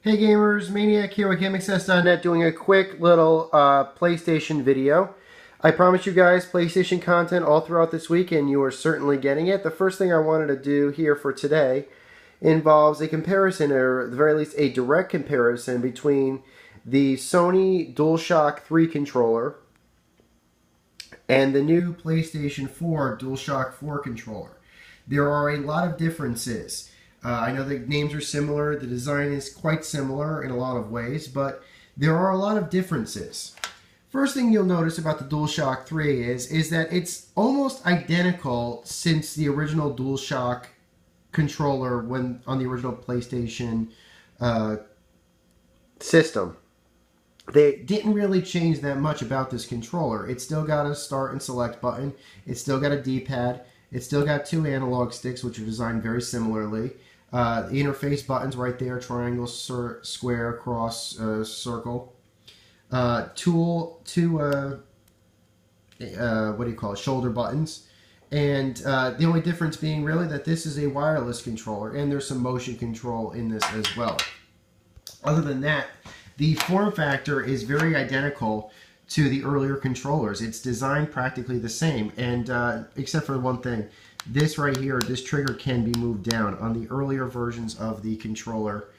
Hey gamers, Maniac here with GameAccess.net doing a quick little PlayStation video. I promise you guys PlayStation content all throughout this week and you are certainly getting it. The first thing I wanted to do here for today involves a comparison, or at the very least a direct comparison, between the Sony DualShock 3 controller and the new PlayStation 4 DualShock 4 controller. There are a lot of differences. I know the names are similar, the design is quite similar in a lot of ways, but there are a lot of differences. First thing you'll notice about the DualShock 3 is that it's almost identical since the original DualShock controller when on the original PlayStation system. They didn't really change that much about this controller. It's still got a start and select button. It's still got a D-pad. It's still got two analog sticks, which are designed very similarly. The interface buttons right there, triangle, square, cross, circle. What do you call it, shoulder buttons. And the only difference being really that this is a wireless controller, and there's some motion control in this as well. Other than that, the form factor is very identical to the earlier controllers. It's designed practically the same, and except for one thing. This right here, this trigger can be moved down. On the earlier versions of the controller,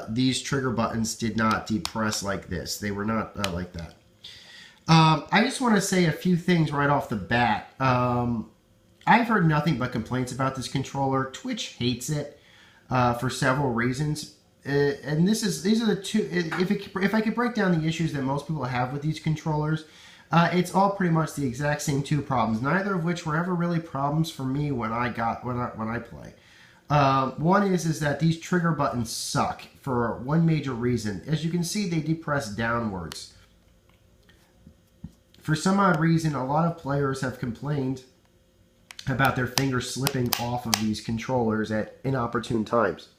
these trigger buttons did not depress like this. They were not like that. I just want to say a few things right off the bat. I've heard nothing but complaints about this controller. Twitch hates it for several reasons. And these are the two. If I could break down the issues that most people have with these controllers, it's all pretty much the exact same two problems. Neither of which were ever really problems for me when I play. One is that these trigger buttons suck for one major reason. As you can see, they depress downwards. For some odd reason, a lot of players have complained about their fingers slipping off of these controllers at inopportune times.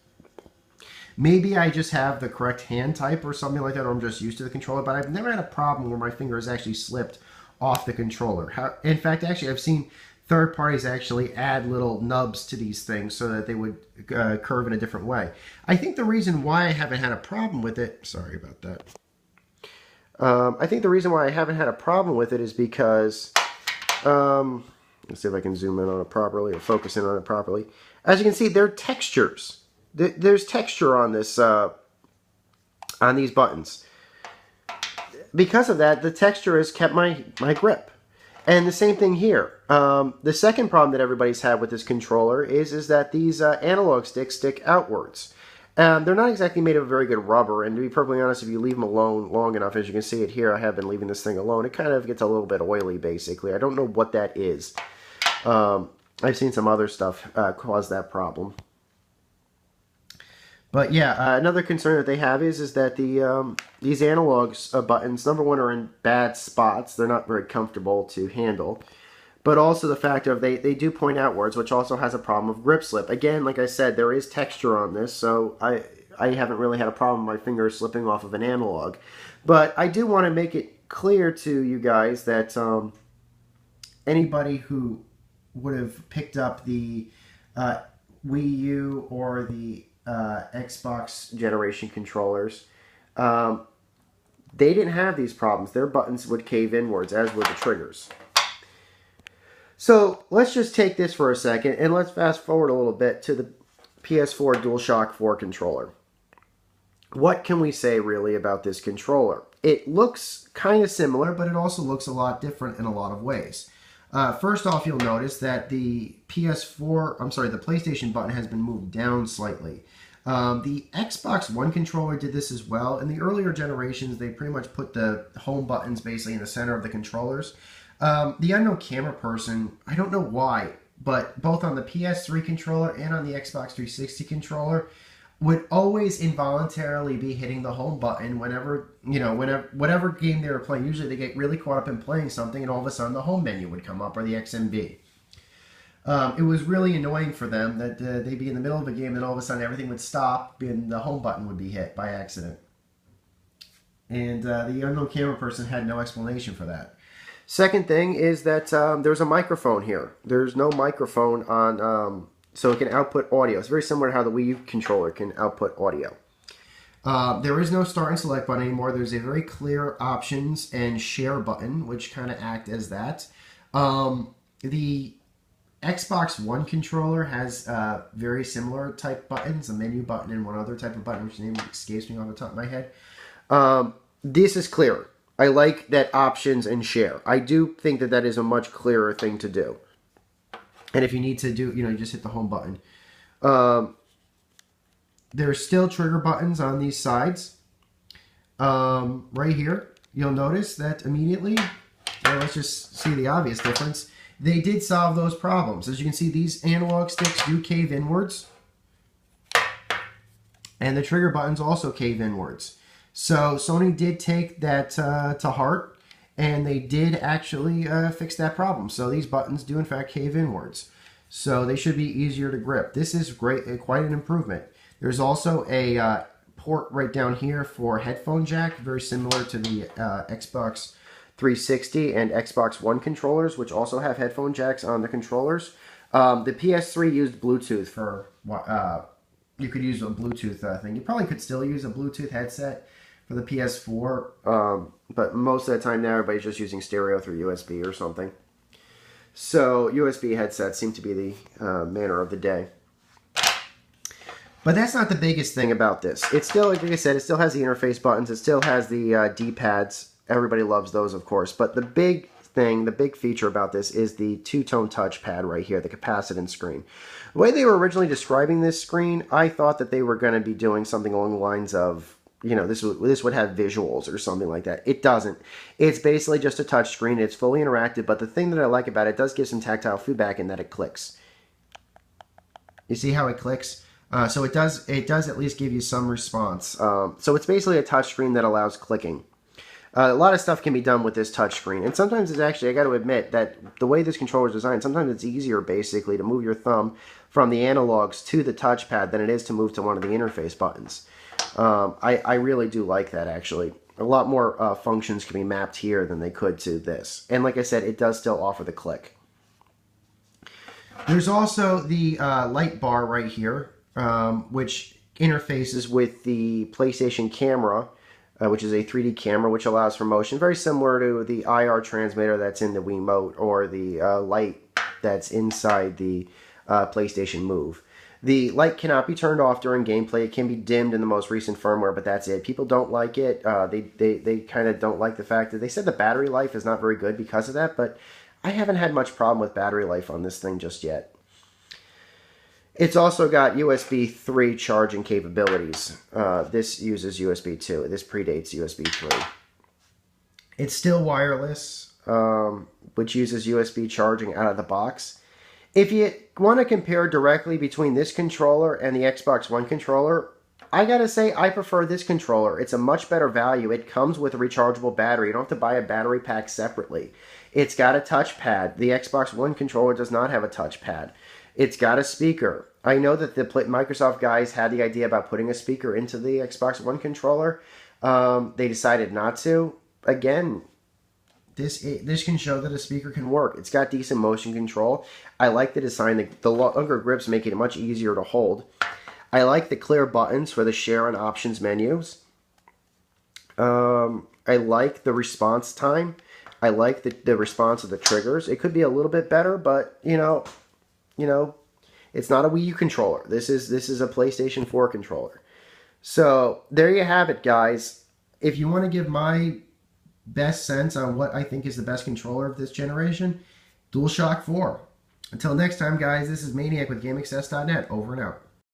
Maybe I just have the correct hand type or something like that, or I'm just used to the controller, but I've never had a problem where my finger has actually slipped off the controller. In fact, actually, I've seen third parties actually add little nubs to these things so that they would curve in a different way. I think the reason why I haven't had a problem with it, sorry about that. I think the reason why I haven't had a problem with it is because, let's see if I can zoom in on it properly or focus in on it properly. As you can see, there are textures. There's texture on this, on these buttons. Because of that, the texture has kept my grip. And the same thing here. The second problem that everybody's had with this controller is that these analog sticks stick outwards. They're not exactly made of very good rubber, and to be perfectly honest, if you leave them alone long enough, as you can see it here, I have been leaving this thing alone, it kind of gets a little bit oily, basically. I don't know what that is. I've seen some other stuff cause that problem. But yeah, another concern that they have is that these analog buttons, number one, are in bad spots. They're not very comfortable to handle. But also the fact of they do point outwards, which also has a problem of grip slip. Again, like I said, there is texture on this, so I haven't really had a problem with my fingers slipping off of an analog. But I do want to make it clear to you guys that anybody who would have picked up the Wii U or the Xbox generation controllers, they didn't have these problems. Their buttons would cave inwards, as would the triggers. So let's just take this for a second and let's fast forward a little bit to the PS4 DualShock 4 controller. What can we say really about this controller? It looks kind of similar, but it also looks a lot different in a lot of ways. First off, you'll notice that the PlayStation button has been moved down slightly. The Xbox One controller did this as well. In the earlier generations, they pretty much put the home buttons basically in the center of the controllers. The unknown camera person, I don't know why, but both on the PS3 controller and on the Xbox 360 controller, would always involuntarily be hitting the home button whenever, whatever game they were playing. Usually they get really caught up in playing something and all of a sudden the home menu would come up, or the XMB. It was really annoying for them that they'd be in the middle of a game and all of a sudden everything would stop and the home button would be hit by accident. And the unknown camera person had no explanation for that. Second thing is that there's a microphone here. There's no microphone on, so it can output audio. It's very similar to how the Wii U controller can output audio. There is no start and select button anymore. There's a very clear options and share button, which kind of act as that. The Xbox One controller has very similar type buttons, a menu button and one other type of button, which name escapes me off the top of my head. This is clearer. I like that options and share. I do think that that is a much clearer thing to do. And if you need to do, you just hit the home button. There's still trigger buttons on these sides. Right here, you'll notice that immediately, well, let's just see the obvious difference. They did solve those problems. As you can see, these analog sticks do cave inwards. And the trigger buttons also cave inwards. So Sony did take that to heart, and they did actually fix that problem. So these buttons do in fact cave inwards. So they should be easier to grip. This is great, quite an improvement. There's also a port right down here for headphone jack, very similar to the Xbox 360 and Xbox One controllers, which also have headphone jacks on the controllers. The PS3 used Bluetooth for, you could use a Bluetooth thing. You probably could still use a Bluetooth headset for the PS4, but most of the time now everybody's just using stereo through USB or something. So USB headsets seem to be the manner of the day. But that's not the biggest thing about this. It still, like I said, it still has the interface buttons. It still has the D-pads. Everybody loves those, of course. But the big thing, the big feature about this is the two-tone touchpad right here, the capacitance screen. The way they were originally describing this screen, I thought that they were going to be doing something along the lines of, this would have visuals or something like that. It doesn't. It's basically just a touch screen. It's fully interactive, but the thing that I like about it does give some tactile feedback in that it clicks. You see how it clicks? So it does at least give you some response. So it's basically a touch screen that allows clicking. A lot of stuff can be done with this touch screen, and sometimes it's actually, I got to admit, that the way this controller is designed, sometimes it's easier basically to move your thumb from the analogs to the touchpad than it is to move to one of the interface buttons. I really do like that, actually. A lot more functions can be mapped here than they could to this. And like I said, it does still offer the click. There's also the light bar right here, which interfaces with the PlayStation camera, which is a 3D camera, which allows for motion, very similar to the IR transmitter that's in the Wiimote or the light that's inside the PlayStation Move. The light cannot be turned off during gameplay. It can be dimmed in the most recent firmware, but that's it. People don't like it. They kind of don't like the fact that they said the battery life is not very good because of that, but I haven't had much problem with battery life on this thing just yet. It's also got USB 3 charging capabilities. This uses USB 2. This predates USB 3. It's still wireless, which uses USB charging out of the box. If you want to compare directly between this controller and the Xbox One controller, I gotta say I prefer this controller. It's a much better value. It comes with a rechargeable battery. You don't have to buy a battery pack separately. It's got a touchpad. The Xbox One controller does not have a touchpad. It's got a speaker. I know that the Microsoft guys had the idea about putting a speaker into the Xbox One controller. They decided not to. Again, this can show that a speaker can work. It's got decent motion control. I like the design. The longer grips make it much easier to hold. I like the clear buttons for the share and options menus. I like the response time. I like the response of the triggers. It could be a little bit better, but you know, it's not a Wii U controller. This is a PlayStation 4 controller. So there you have it, guys. If you want to give my best sense on what I think is the best controller of this generation, DualShock 4. Until next time, guys, this is Maniac with GameAccess.net. Over and out.